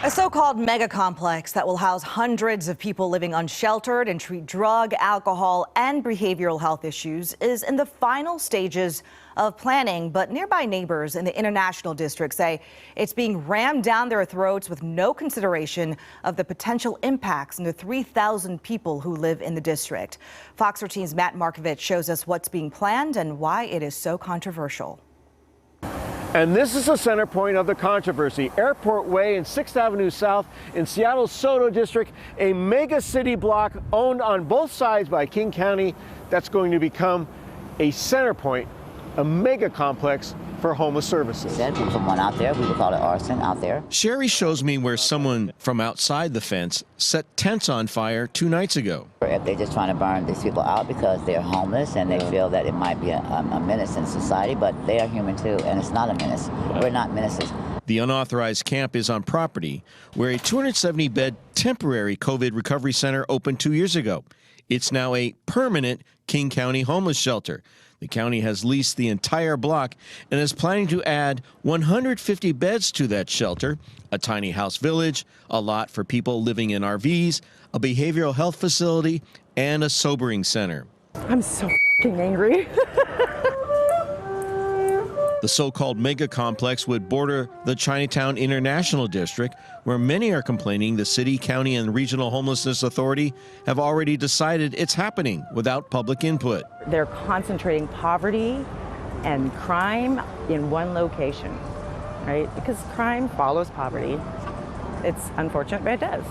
A so-called mega complex that will house hundreds of people living unsheltered and treat drug, alcohol, and behavioral health issues is in the final stages of planning. But nearby neighbors in the International District say it's being rammed down their throats with no consideration of the potential impacts on the 3,000 people who live in the district. Fox 13's Matt Markovich shows us what's being planned and why it is so controversial. And this is the center point of the controversy. Airport Way and 6th Avenue South in Seattle's SoDo District, a mega city block owned on both sides by King County that's going to become a center point, a mega complex for homeless services. Said someone out there, we would call it arson out there. Sherry shows me where someone from outside the fence set tents on fire 2 nights ago. If they're just trying to burn these people out because they're homeless and they feel that it might be a menace in society, but they are human too, and it's not a menace. We're not menaces. The unauthorized camp is on property where a 270-bed temporary COVID recovery center opened 2 years ago. It's now a permanent King County homeless shelter. The county has leased the entire block and is planning to add 150 beds to that shelter, a tiny house village, a lot for people living in RVs, a behavioral health facility, and a sobering center. I'm so f***ing angry. The so-called mega complex would border the Chinatown International District, where many are complaining the city, county, and regional homelessness authority have already decided it's happening without public input. They're concentrating poverty and crime in one location, right? Because crime follows poverty. It's unfortunate, but it does.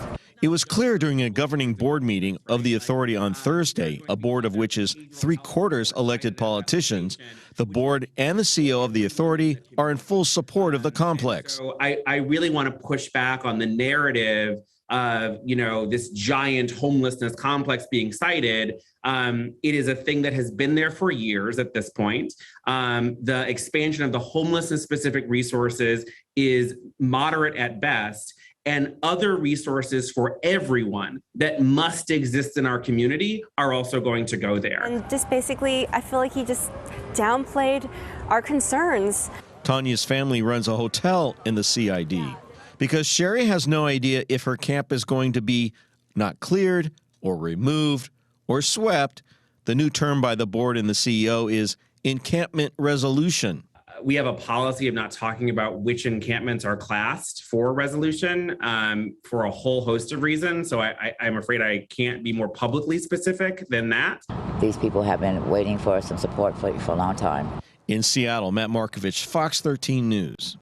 It was clear during a governing board meeting of the authority on Thursday, a board of which is 3/4 elected politicians. The board and the CEO of the authority are in full support of the complex. So I really want to push back on the narrative of, this giant homelessness complex being cited. It is a thing that has been there for years at this point. The expansion of the homelessness specific resources is moderate at best. And other resources for everyone that must exist in our community are also going to go there. And just basically, I feel like he just downplayed our concerns. Tanya's family runs a hotel in the CID. Because Sherry has no idea if her camp is going to be not cleared or removed or swept, the new term by the board and the CEO is encampment resolution. We have a policy of not talking about which encampments are classed for resolution for a whole host of reasons. So I'm afraid I can't be more publicly specific than that. These people have been waiting for some support for a long time. In Seattle, Matt Markovich, Fox 13 News.